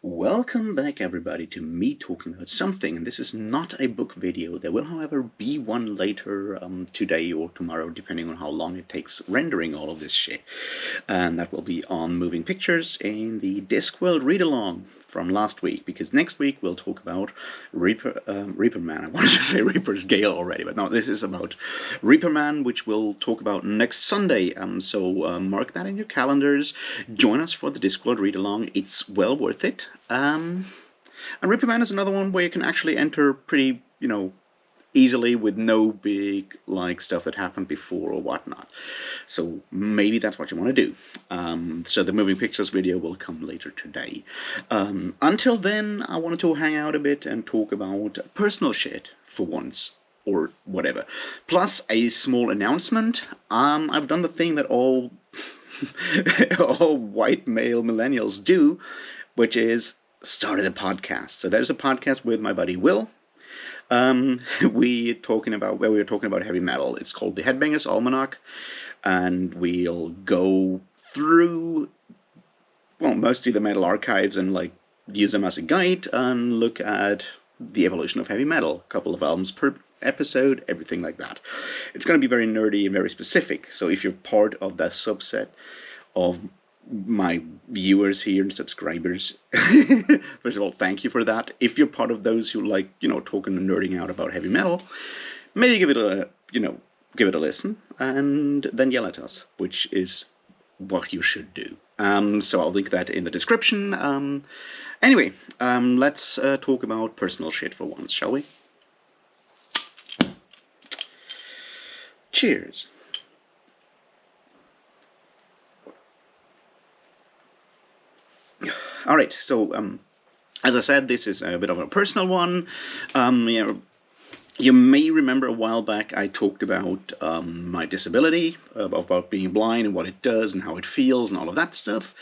Welcome back everybody to me talking about something, and this is not a book video. There will however be one later today or tomorrow, depending on how long it takes rendering all of this shit, and that will be on moving pictures in the Discworld read-along from last week, because next week we'll talk about Reaper Man. I wanted to say Reaper's Gale already, but no, this is about Reaper Man, which we'll talk about next Sunday. So mark that in your calendars. Join us for the Discworld read-along. It's well worth it. And Reaper Man is another one where you can actually enter pretty, easily with no big, stuff that happened before or whatnot. So maybe that's what you want to do. So the moving pictures video will come later today. Until then, I wanted to hang out a bit and talk about personal shit for once. Or whatever. Plus a small announcement. I've done the thing that all all white male millennials do, which is started a podcast. So there's a podcast with my buddy Will. We were talking about heavy metal. It's called the Headbangers Almanac, and we'll go through, mostly the metal archives and use them as a guide and look at the evolution of heavy metal. A couple of albums per episode, everything like that. It's going to be very nerdy and very specific. So if you're part of that subset of my viewers here and subscribers, first of all, thank you for that. If you're part of those who like, talking and nerding out about heavy metal, maybe give it a listen and then yell at us, which is what you should do. So I'll link that in the description. Anyway, let's talk about personal shit for once, shall we? Cheers. Alright, so as I said, this is a bit of a personal one. You may remember a while back I talked about my disability, about being blind and what it does and how it feels and all of that stuff.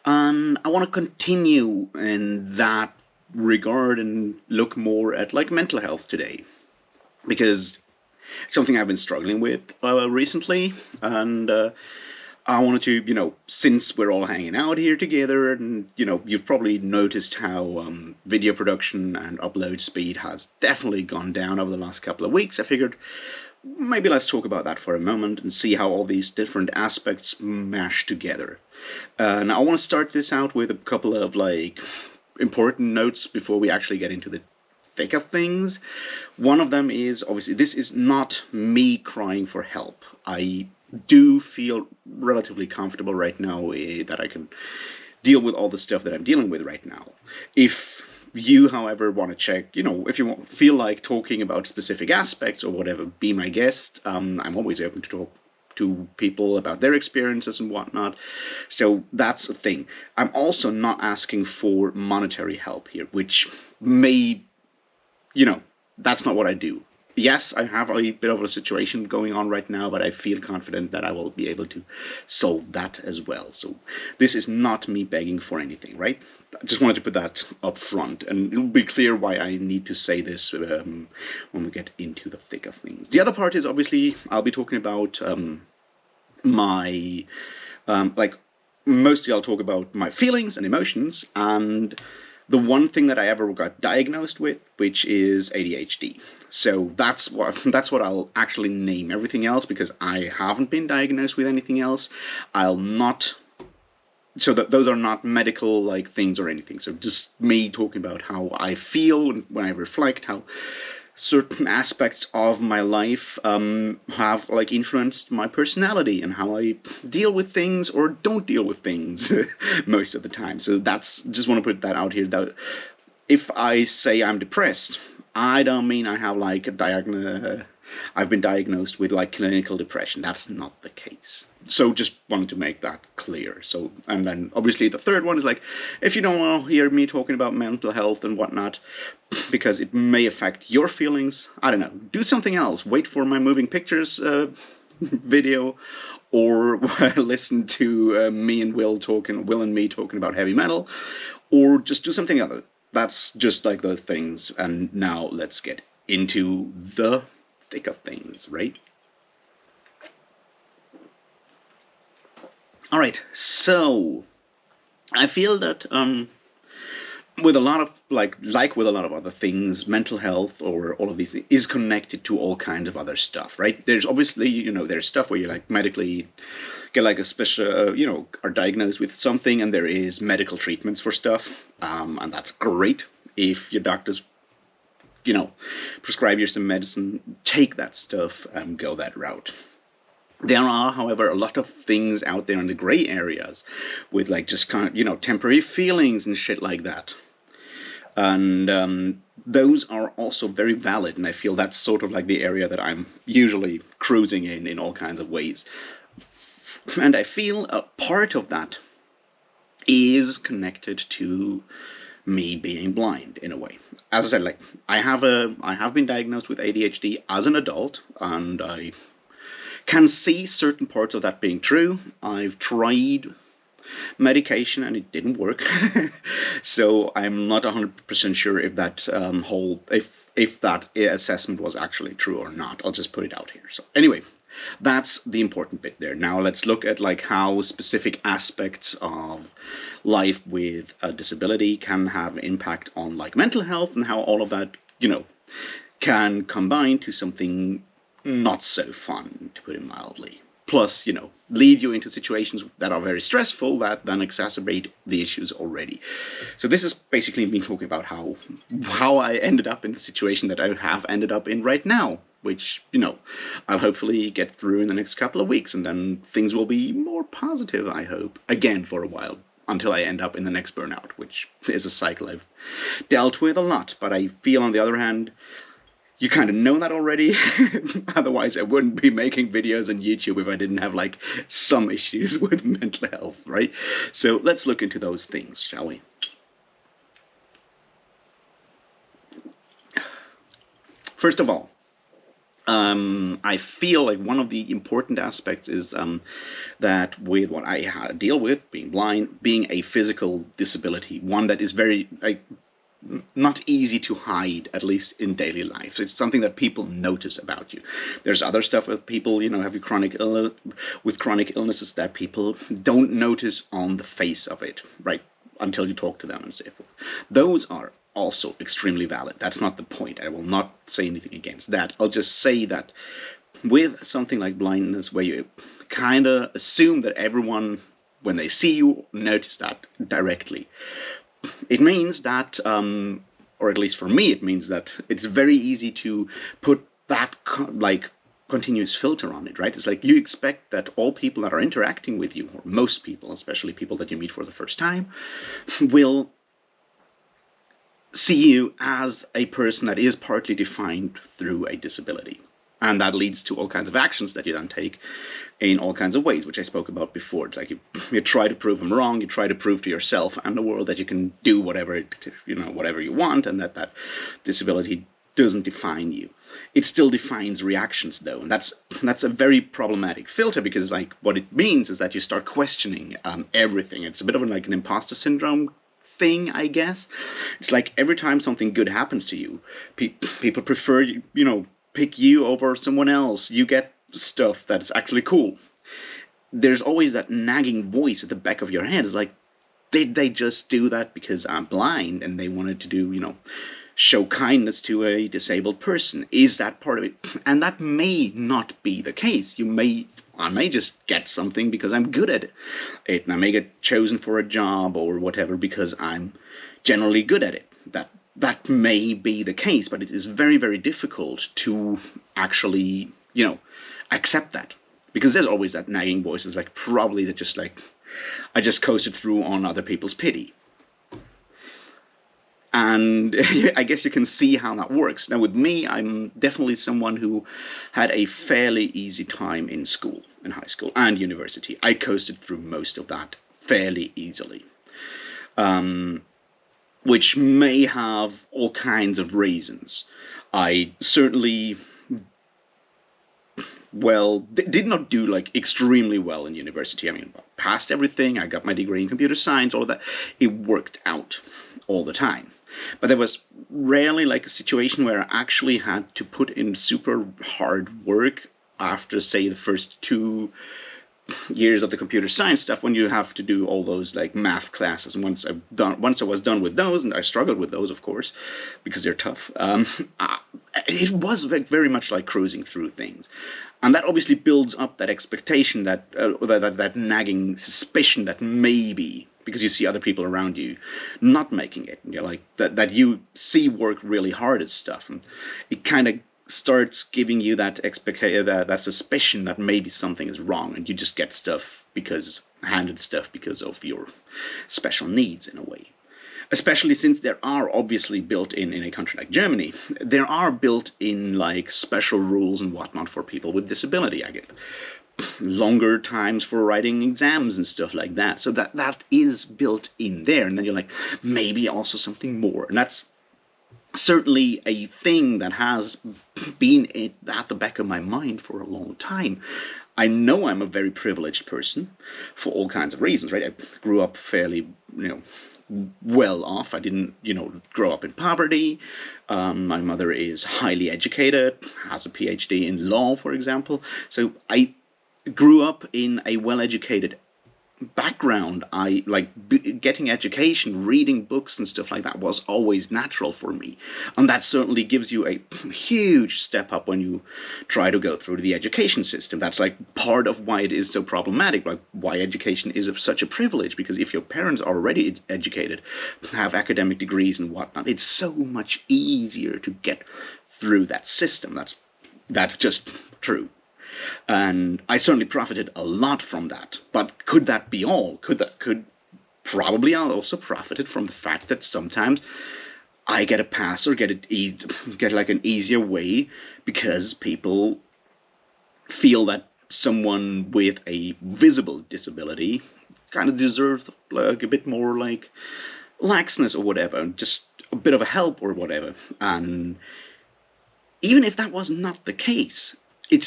And I want to continue in that regard and look more at mental health today. Because something I've been struggling with recently, and I wanted to, since we're all hanging out here together, and, you've probably noticed how video production and upload speed has definitely gone down over the last couple of weeks. I figured maybe let's talk about that for a moment and see how all these different aspects mash together. And I want to start this out with a couple of, important notes before we actually get into the thick of things. One of them is, obviously, this is not me crying for help. I do feel relatively comfortable right now that I can deal with all the stuff that I'm dealing with right now. If you, however, want to check, if you feel like talking about specific aspects or whatever, be my guest. I'm always open to talk to people about their experiences and whatnot. So that's a thing. I'm also not asking for monetary help here, which may, that's not what I do. Yes, I have a bit of a situation going on right now, but I feel confident that I will be able to solve that as well. So this is not me begging for anything, right? I just wanted to put that up front, and it'll be clear why I need to say this when we get into the thick of things. The other part is, obviously, I'll be talking about my, mostly I'll talk about my feelings and emotions, and the one thing that I ever got diagnosed with, which is ADHD. So that's what I'll actually name everything else, because I haven't been diagnosed with anything else. I'll not. So that those are not medical things or anything. So just me talking about how I feel when I reflect, how certain aspects of my life have influenced my personality and how I deal with things or don't deal with things most of the time. So that's, just want to put that out here, that if I say I'm depressed, I don't mean I have I've been diagnosed with clinical depression. That's not the case. So just wanted to make that clear. So, and then obviously the third one is if you don't want to hear me talking about mental health and whatnot, because it may affect your feelings, I don't know, do something else. Wait for my moving pictures video, or listen to me and Will and me talking about heavy metal, or just do something other. That's just those things. And now let's get into the thick of things, right? Alright, so I feel that with a lot of like with a lot of other things, mental health or all of these things is connected to all kinds of other stuff, right? There's obviously, there's stuff where you like medically get like a special, are diagnosed with something, and there is medical treatments for stuff, and that's great. If your doctors, prescribe you some medicine, take that stuff and go that route. There are, however, a lot of things out there in the gray areas with like just kind of, temporary feelings and shit like that. And those are also very valid, and I feel that's sort of like the area that I'm usually cruising in all kinds of ways. And I feel a part of that is connected to me being blind in a way. As I said, like I have been diagnosed with ADHD as an adult, and I can see certain parts of that being true. I've tried medication and it didn't work. So I'm not 100% sure if that if that assessment was actually true or not. I'll just put it out here. So anyway, that's the important bit there. Now let's look at like how specific aspects of life with a disability can have impact on like mental health, and how all of that, can combine to something not so fun, to put it mildly. Plus, lead you into situations that are very stressful that then exacerbate the issues already. So this is basically me talking about how I ended up in the situation that I have ended up in right now, which, I'll hopefully get through in the next couple of weeks, and then things will be more positive, I hope, again for a while, until I end up in the next burnout, which is a cycle I've dealt with a lot. But I feel, on the other hand, you kind of know that already. Otherwise, I wouldn't be making videos on YouTube if I didn't have like some issues with mental health, right? So let's look into those things, shall we? First of all, I feel like one of the important aspects is that with what I deal with, being blind, being a physical disability, one that is very not easy to hide, at least in daily life. So it's something that people notice about you. There's other stuff with people, have chronic illnesses that people don't notice on the face of it, right? Until you talk to them and so forth. Those are also extremely valid. That's not the point. I will not say anything against that. I'll just say that with something like blindness, where you kind of assume that everyone, when they see you, notice that directly, it means that, or at least for me, it means that it's very easy to put that continuous filter on it, right? It's like you expect that all people that are interacting with you, or most people, especially people that you meet for the first time, will see you as a person that is partly defined through a disability. And that leads to all kinds of actions that you then take in all kinds of ways, which I spoke about before. It's like you try to prove them wrong, you try to prove to yourself and the world that you can do whatever whatever you want, and that disability doesn't define you. It still defines reactions, though, and that's a very problematic filter, because like what it means is that you start questioning everything. It's a bit of like an imposter syndrome thing, I guess. It's like every time something good happens to you, people prefer pick you over someone else. You get stuff that's actually cool. There's always that nagging voice at the back of your head. It's like, did they just do that because I'm blind and they wanted to do, show kindness to a disabled person? Is that part of it? And that may not be the case. I may just get something because I'm good at it, and I may get chosen for a job or whatever because I'm generally good at it. That may be the case, but it is very, very difficult to actually, accept that. Because there's always that nagging voice. It's like, probably that just like, I just coasted through on other people's pity. And I guess you can see how that works. Now with me, I'm definitely someone who had a fairly easy time in school, in high school and university. I coasted through most of that fairly easily. Which may have all kinds of reasons. I certainly, did not do like extremely well in university. I mean, passed everything. I got my degree in computer science, all of that. It worked out all the time. But there was rarely like a situation where I actually had to put in super hard work after, say, the first 2 years of the computer science stuff, when you have to do all those like math classes, and once I was done with those, and I struggled with those, of course, because they're tough. It was very much like cruising through things, and that obviously builds up that expectation, that nagging suspicion that maybe, because you see other people around you not making it, and you're like that you see work really hard at stuff, and it kind of starts giving you that that suspicion that maybe something is wrong, and you just get handed stuff because of your special needs in a way. Especially since there are obviously built in a country like Germany, there are built in like special rules and whatnot for people with disability. I get longer times for writing exams and stuff like that. So that is built in there, and then you're like, maybe also something more, and that's certainly a thing that has been at the back of my mind for a long time. I know I'm a very privileged person for all kinds of reasons, right? I grew up fairly, well off. I didn't, grow up in poverty. My mother is highly educated, has a PhD in law, for example. So I grew up in a well-educated background. I getting education, reading books and stuff like that was always natural for me, and that certainly gives you a huge step up when you try to go through the education system. That's like part of why it is so problematic, like why education is such a privilege, because if your parents are already educated, have academic degrees and whatnot, it's so much easier to get through that system. That's just true. And I certainly profited a lot from that. But could that be all? Could probably I also profited from the fact that sometimes I get a pass or get like an easier way because people feel that someone with a visible disability kind of deserves like a bit more like laxness or whatever, just a bit of a help or whatever. And even if that was not the case, I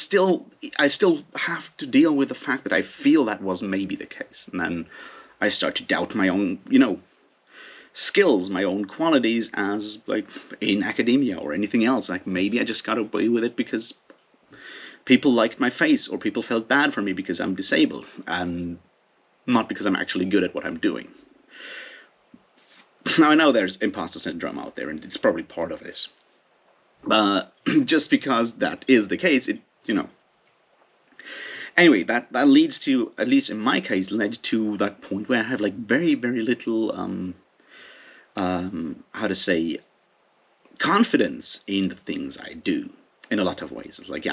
still have to deal with the fact that I feel that was maybe the case. And then I start to doubt my own, skills, my own qualities as, like, in academia or anything else. Like, maybe I just got away with it because people liked my face, or people felt bad for me because I'm disabled, and not because I'm actually good at what I'm doing. Now, I know there's imposter syndrome out there, and it's probably part of this. Just because that is the case, Anyway, that leads to, at least in my case, led to that point where I have like very, very little, how to say, confidence in the things I do in a lot of ways. It's like,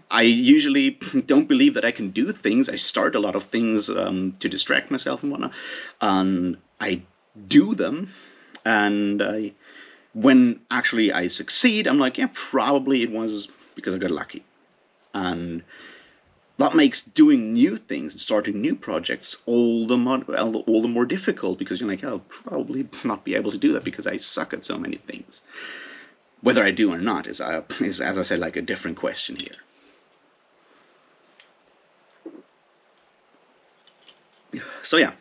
I usually don't believe that I can do things. I start a lot of things to distract myself and whatnot, and I do them, and when actually I succeed, I'm like, yeah, probably it was because I got lucky. And that makes doing new things and starting new projects all the more difficult, because you're like, I'll probably not be able to do that because I suck at so many things. Whether I do or not is, as I said, like a different question here. So yeah.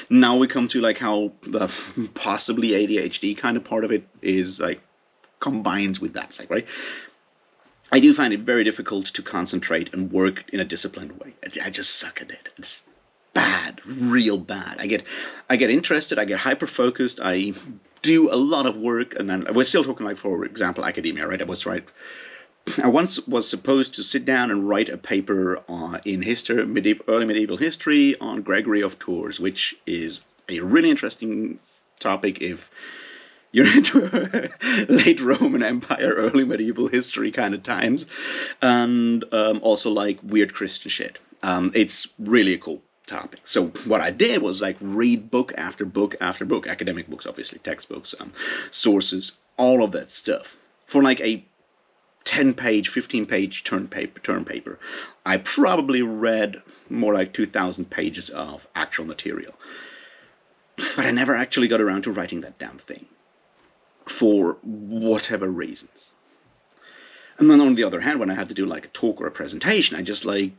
Now we come to like how the possibly ADHD kind of part of it is like combines with that. It's like, right, I do find it very difficult to concentrate and work in a disciplined way. I just suck at it. It's bad, real bad. I get interested, I get hyper focused, I do a lot of work, and then we're still talking like, for example, academia, right? I once was supposed to sit down and write a paper in early medieval history on Gregory of Tours, which is a really interesting topic if you're into late Roman Empire, early medieval history kind of times, and also like weird Christian shit. It's really a cool topic. So what I did was like read book after book after book, academic books, obviously, textbooks, sources, all of that stuff, for like a 10-page, 15-page term paper. I probably read more like 2,000 pages of actual material. But I never actually got around to writing that damn thing, for whatever reasons. And then on the other hand, when I had to do like a talk or a presentation, I just like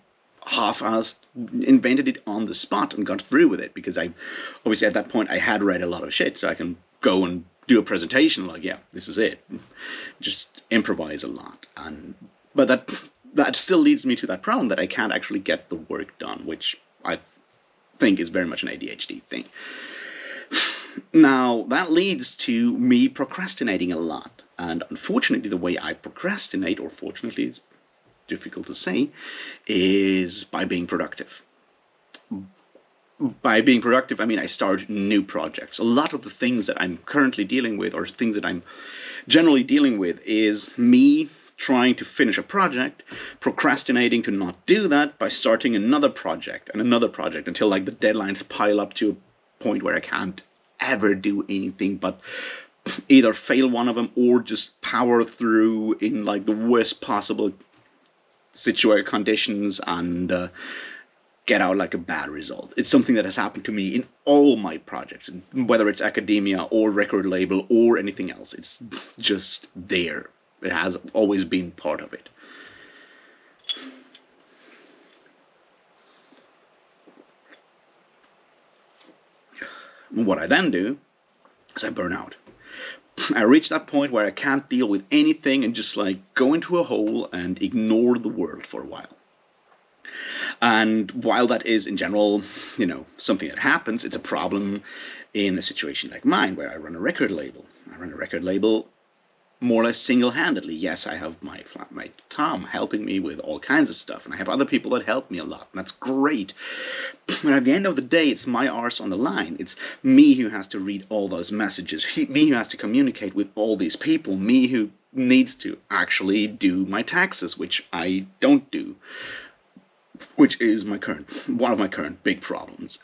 half-assed invented it on the spot and got through with it, because I obviously at that point I had read a lot of shit, so I can go and do a presentation like, yeah, this is it. Just improvise a lot. And but that still leads me to that problem that I can't actually get the work done, which I think is very much an ADHD thing. Now, that leads to me procrastinating a lot. And unfortunately, the way I procrastinate, or fortunately, it's difficult to say, is by being productive. By being productive, I mean I start new projects. A lot of the things that I'm currently dealing with, or things that I'm generally dealing with, is me trying to finish a project, procrastinating to not do that by starting another project and another project until like the deadlines pile up to a point where I can't ever do anything but either fail one of them or just power through in like the worst possible situation conditions and get out like a bad result. It's something that has happened to me in all my projects, whether it's academia or record label or anything else. It's just there. It has always been part of it. What I then do is I burn out. I reach that point where I can't deal with anything and just like go into a hole and ignore the world for a while. And while that is in general, something that happens, it's a problem in a situation like mine where I run a record label. I run a record label more or less single-handedly. Yes, I have my flatmate Tom helping me with all kinds of stuff, and I have other people that help me a lot, and that's great. But at the end of the day, it's my arse on the line. It's me who has to read all those messages, me who has to communicate with all these people, me who needs to actually do my taxes, which I don't do, which is one of my current big problems.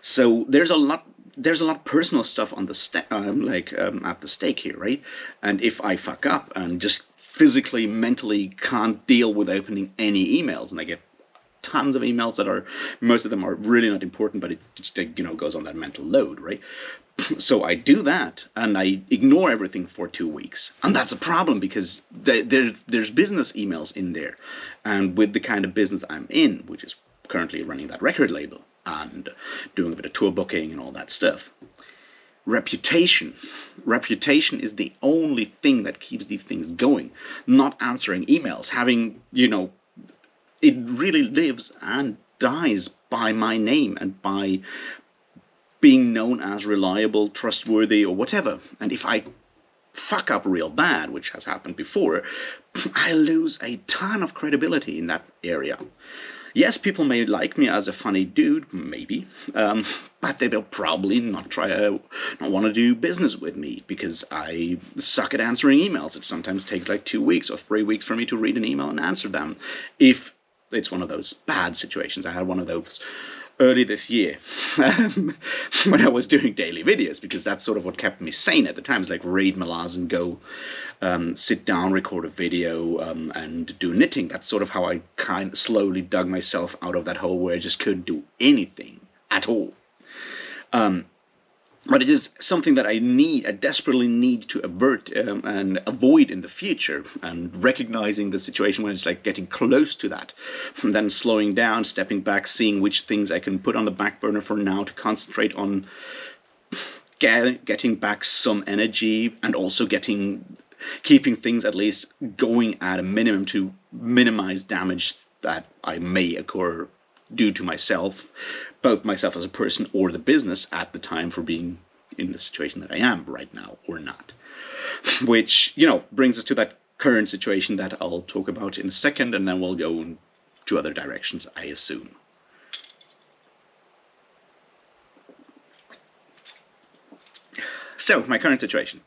So there's a lot of personal stuff on the at the stake here, right? And if I fuck up and just physically, mentally can't deal with opening any emails, and I get tons of emails that most of them are really not important, but it just goes on that mental load, right? So I do that, and I ignore everything for 2 weeks, and that's a problem because there's business emails in there, and with the kind of business I'm in, which is currently running that record label and doing a bit of tour booking and all that stuff. Reputation is the only thing that keeps these things going. Not answering emails, having, it really lives and dies by my name and by being known as reliable, trustworthy, or whatever. And if I fuck up real bad, which has happened before, I lose a ton of credibility in that area. Yes, people may like me as a funny dude, maybe, but they will probably not want to do business with me because I suck at answering emails. It sometimes takes like 2 weeks or 3 weeks for me to read an email and answer them. If it's one of those bad situations, I had one of those early this year when I was doing daily videos, because that's sort of what kept me sane at the time. It's like read Malaz and go sit down, record a video, and do knitting. That's sort of how I kind of slowly dug myself out of that hole where I just couldn't do anything at all. But it is something that I desperately need to avert and avoid in the future, and recognizing the situation when it's like getting close to that, and then slowing down, stepping back, seeing which things I can put on the back burner for now to concentrate on getting back some energy, and also keeping things at least going at a minimum to minimize damage that I may occur due to myself, both myself as a person or the business at the time, for being in the situation that I am right now or not. Which, brings us to that current situation that I'll talk about in a second, and then we'll go in 2 other directions, I assume. So, my current situation.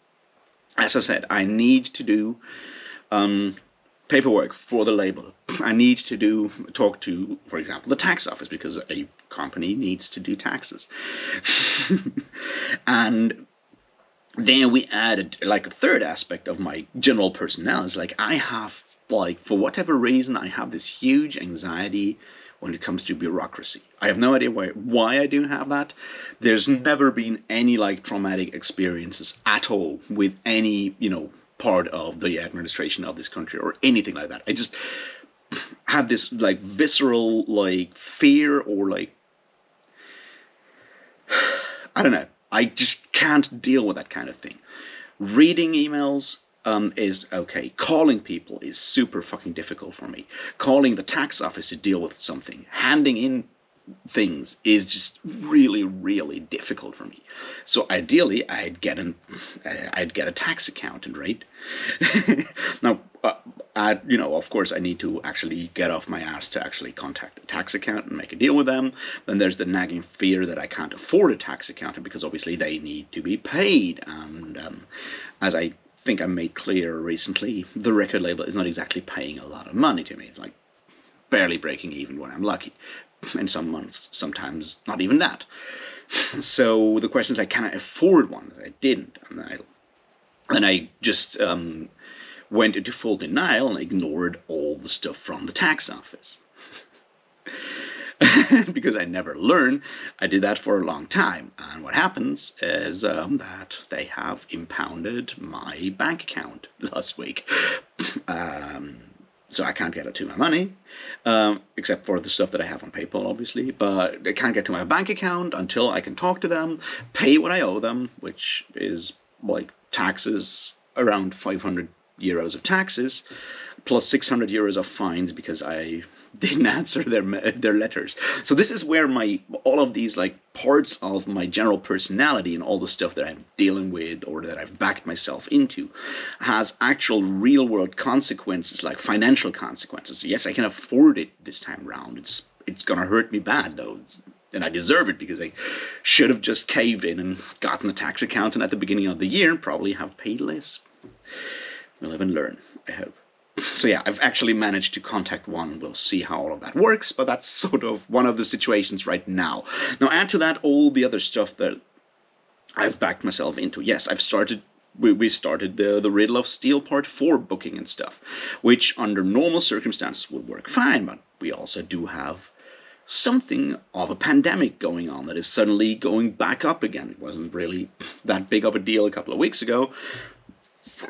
As I said, I need to do paperwork for the label. I need to talk to, for example, the tax office, because a company needs to do taxes. And then we added like a third aspect of my general personnel. Is like I have, for whatever reason, I have this huge anxiety when it comes to bureaucracy. I have no idea why I do have that. There's never been any traumatic experiences at all with any, part of the administration of this country or anything like that. I just have this visceral fear, or I don't know. I just can't deal with that kind of thing. Reading emails, is okay. Calling people is super fucking difficult for me. Calling the tax office to deal with something, handing in things is just really, really difficult for me. So ideally, I'd get a tax accountant, right? Now, of course, I need to actually get off my ass to actually contact a tax accountant and make a deal with them. Then there's the nagging fear that I can't afford a tax accountant because obviously they need to be paid. And as I think I made clear recently, the record label is not exactly paying a lot of money to me. It's like barely breaking even when I'm lucky. In some months, sometimes not even that. So the question is, can I afford one? I didn't. And I just went into full denial and ignored all the stuff from the tax office. Because I never learned. I did that for a long time. And what happens is that they have impounded my bank account last week. So I can't get it to my money, except for the stuff that I have on PayPal, obviously. But I can't get to my bank account until I can talk to them, pay what I owe them, which is like taxes, around 500 euros of taxes, plus 600 euros of fines because I didn't answer their letters. So this is where all of these like parts of my general personality and all the stuff that I'm dealing with or that I've backed myself into has actual real world consequences, like financial consequences. Yes, I can afford it this time around. It's gonna hurt me bad though. And I deserve it because I should have just caved in and gotten the tax accountant at the beginning of the year and probably have paid less. We'll live and learn, I hope. So yeah, I've actually managed to contact one. We'll see how all of that works, but that's sort of one of the situations right now. Now add to that all the other stuff that I've backed myself into. Yes, we started the Riddle of Steel Part 4 booking and stuff, which under normal circumstances would work fine, but we also do have something of a pandemic going on that is suddenly going back up again. It wasn't really that big of a deal a couple of weeks ago.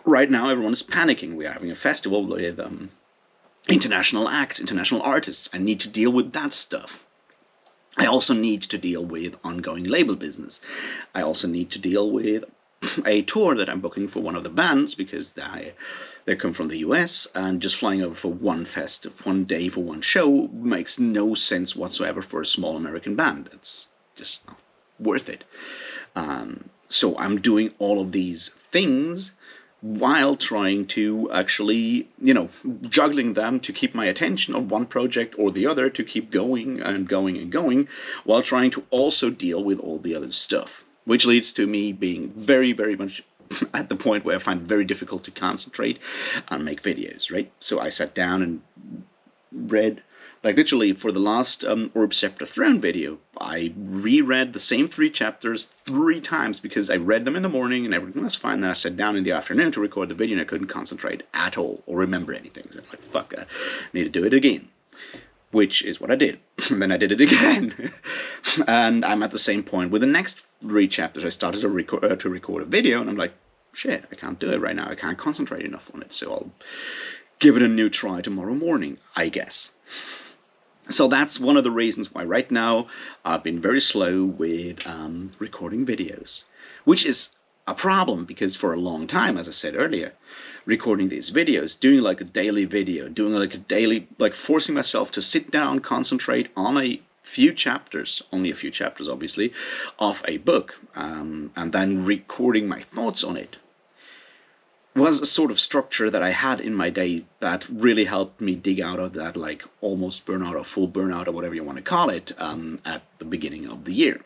Right now, everyone is panicking. We are having a festival with international acts, international artists. I need to deal with that stuff. I also need to deal with ongoing label business. I also need to deal with a tour that I'm booking for one of the bands because they come from the US, and just flying over for one day for one show makes no sense whatsoever for a small American band. It's just not worth it. So I'm doing all of these things while trying to actually, juggling them to keep my attention on one project or the other, to keep going and going and going, while trying to also deal with all the other stuff. Which leads to me being very, very much at the point where I find it very difficult to concentrate and make videos, right? So I sat down and read, like literally for the last Orb Scepter Throne video, I reread the same 3 chapters 3 times because I read them in the morning and everything was fine. Then I sat down in the afternoon to record the video and I couldn't concentrate at all or remember anything. So I'm like, fuck, I need to do it again. Which is what I did. And then I did it again. And I'm at the same point with the next 3 chapters. I started to record a video and I'm like, shit, I can't do it right now. I can't concentrate enough on it. So I'll give it a new try tomorrow morning, I guess. So that's one of the reasons why right now I've been very slow with recording videos, which is a problem because for a long time, as I said earlier, recording these videos, doing like a daily video, doing like a daily, like forcing myself to sit down, concentrate on a few chapters, only a few chapters obviously, of a book, and then recording my thoughts on it, was a sort of structure that I had in my day that really helped me dig out of that like almost burnout or full burnout or whatever you want to call it at the beginning of the year.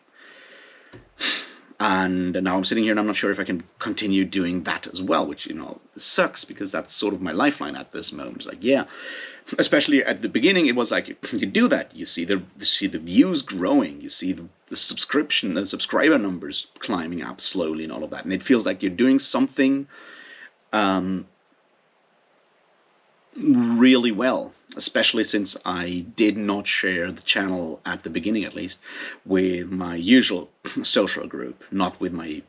And now I'm sitting here and I'm not sure if I can continue doing that as well, which, sucks because that's sort of my lifeline at this moment. It's like, yeah, especially at the beginning, it was like, you do that, you see the views growing, you see the subscriber numbers climbing up slowly and all of that. And it feels like you're doing something really well, especially since I did not share the channel at the beginning, at least, with my usual social group, not with my,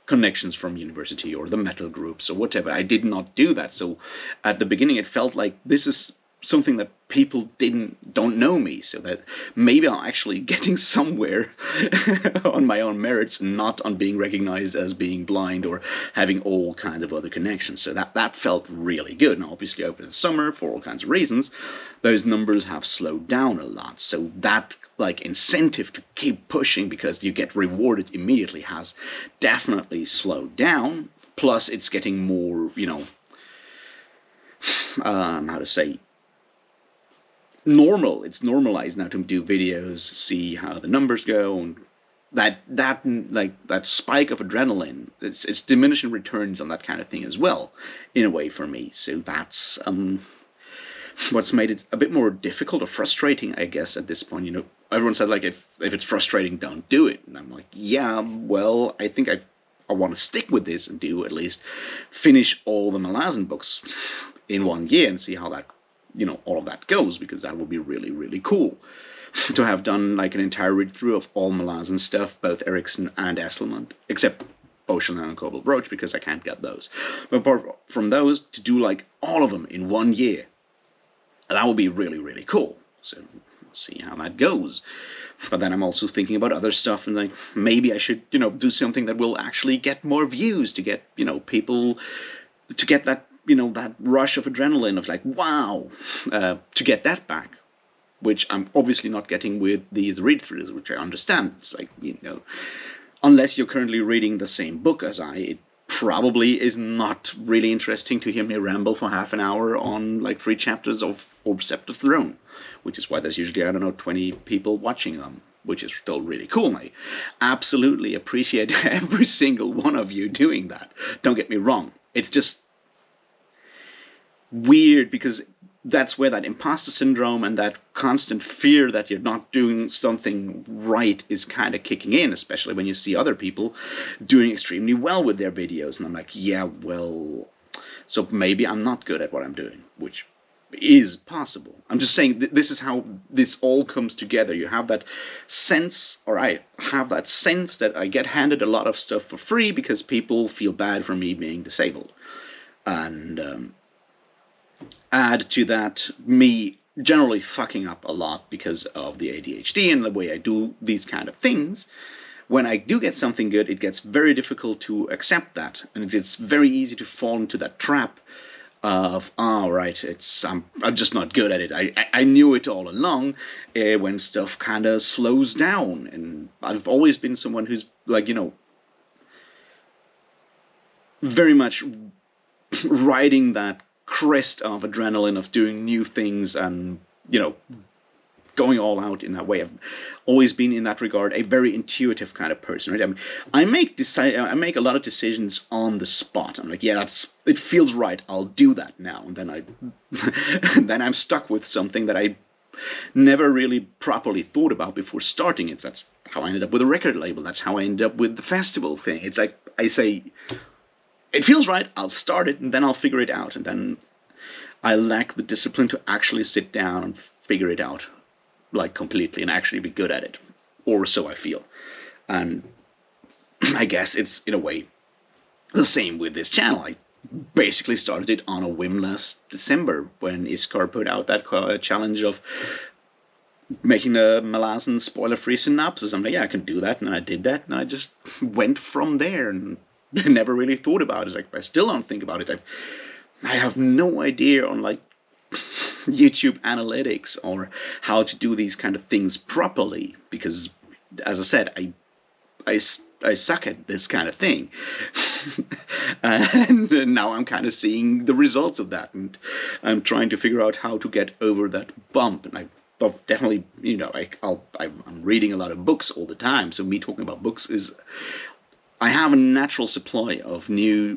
connections from university or the metal groups or whatever. I did not do that. So at the beginning, it felt like this is something that people don't know me, so that maybe I'm actually getting somewhere on my own merits, not on being recognized as being blind or having all kinds of other connections. So that felt really good. Now, obviously, over the summer, for all kinds of reasons, those numbers have slowed down a lot. So that like incentive to keep pushing because you get rewarded immediately has definitely slowed down. Plus, it's getting more, how to say, normal. It's normalized now to do videos, see how the numbers go, and that spike of adrenaline. It's diminishing returns on that kind of thing as well, in a way for me. So that's what's made it a bit more difficult or frustrating, I guess, at this point. Everyone said like if it's frustrating, don't do it, and I'm like, yeah, well, I think I want to stick with this and do at least finish all the Malazan books in 1 year and see how that, all of that goes, because that would be really, really cool to have done like an entire read through of all Malazan stuff, both Erikson and Esselmont, except Ocean and Cobalt Brooch, because I can't get those. But apart from those, to do like all of them in 1 year, that would be really, really cool. So we'll see how that goes. But then I'm also thinking about other stuff, and like maybe I should, do something that will actually get more views, to get, people to get that, that rush of adrenaline of like, wow, to get that back, which I'm obviously not getting with these read-throughs, which I understand. It's like, unless you're currently reading the same book as I, it probably is not really interesting to hear me ramble for half an hour on like 3 chapters of Orb Scepter Throne, which is why there's usually, 20 people watching them, which is still really cool. I absolutely appreciate every single one of you doing that. Don't get me wrong. It's just weird because that's where that imposter syndrome and that constant fear that you're not doing something right is kind of kicking in, especially when you see other people doing extremely well with their videos. And I'm like, yeah, well, so maybe I'm not good at what I'm doing, which is possible. I'm just saying this is how this all comes together. You have that sense, or I have that sense, that I get handed a lot of stuff for free because people feel bad for me being disabled. And add to that me generally fucking up a lot because of the ADHD and the way I do these kind of things. When I do get something good, it gets very difficult to accept that, and it's very easy to fall into that trap of, right, I'm just not good at it. I knew it all along. When stuff kind of slows down, and I've always been someone who's like, very much riding that crest of adrenaline of doing new things and, going all out in that way. I've always been, in that regard, a very intuitive kind of person, right? I make a lot of decisions on the spot. I'm like, yeah, it feels right, I'll do that now. And then I'm stuck with something that I never really properly thought about before starting it. That's how I ended up with a record label. That's how I ended up with the festival thing. It's like, I say, it feels right, I'll start it, and then I'll figure it out. And then I lack the discipline to actually sit down and figure it out, like, completely, and actually be good at it. Or so I feel. And I guess it's, in a way, the same with this channel. I basically started it on a whim last December, when Iskar put out that challenge of making a Malazan spoiler-free synopsis. I'm like, yeah, I can do that, and I did that, and I just went from there, and never really thought about it. Like, I still don't think about it. I have no idea on, like, YouTube analytics or how to do these kind of things properly, because, as I said, I suck at this kind of thing. And now I'm kind of seeing the results of that, and I'm trying to figure out how to get over that bump. And I've definitely, I'm reading a lot of books all the time, so me talking about books is, I have a natural supply of new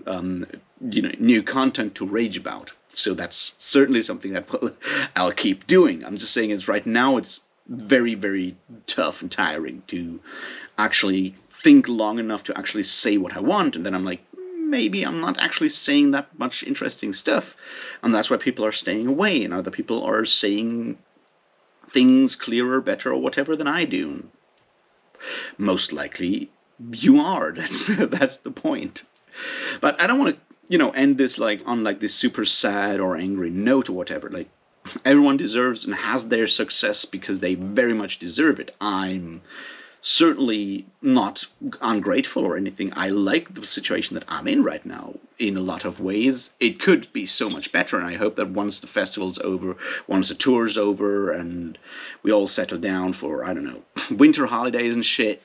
content to rage about. So that's certainly something that I'll keep doing. I'm just saying is right now it's very, very tough and tiring to actually think long enough to actually say what I want. And then I'm like, maybe I'm not actually saying that much interesting stuff. And that's why people are staying away, and other people are saying things clearer, better, or whatever than I do. Most likely you are. That's the point. But I don't want to, end this like on like this super sad or angry note or whatever. Like, everyone deserves and has their success because they very much deserve it. I'm certainly not ungrateful or anything. I like the situation that I'm in right now in a lot of ways. It could be so much better, and I hope that once the festival's over, once the tour's over, and we all settle down for, I don't know, winter holidays and shit,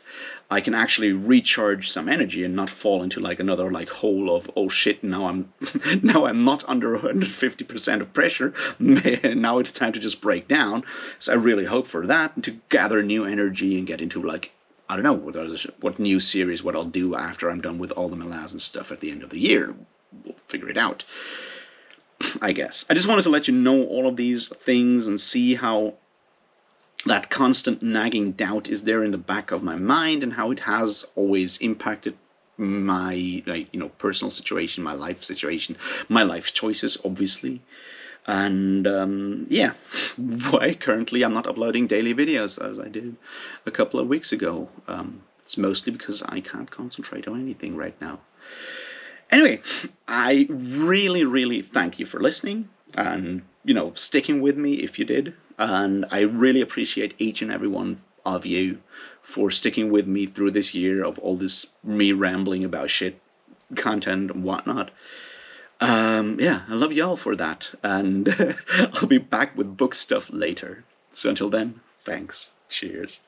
I can actually recharge some energy and not fall into like another like hole of, oh shit, now I'm now I'm not under 150% of pressure. Now it's time to just break down. So I really hope for that, and to gather new energy and get into like, I don't know what new series, what I'll do after I'm done with all the Malazan stuff at the end of the year. We'll figure it out, I guess. I just wanted to let you know all of these things and see how that constant nagging doubt is there in the back of my mind, and how it has always impacted my personal situation, my life situation, my life choices, obviously. And yeah, why currently I'm not uploading daily videos as I did a couple of weeks ago. It's mostly because I can't concentrate on anything right now. Anyway, I really, really thank you for listening and, sticking with me if you did. And I really appreciate each and every one of you for sticking with me through this year of all this me rambling about shit, content and whatnot. Yeah, I love y'all for that. And I'll be back with book stuff later. So until then, thanks. Cheers.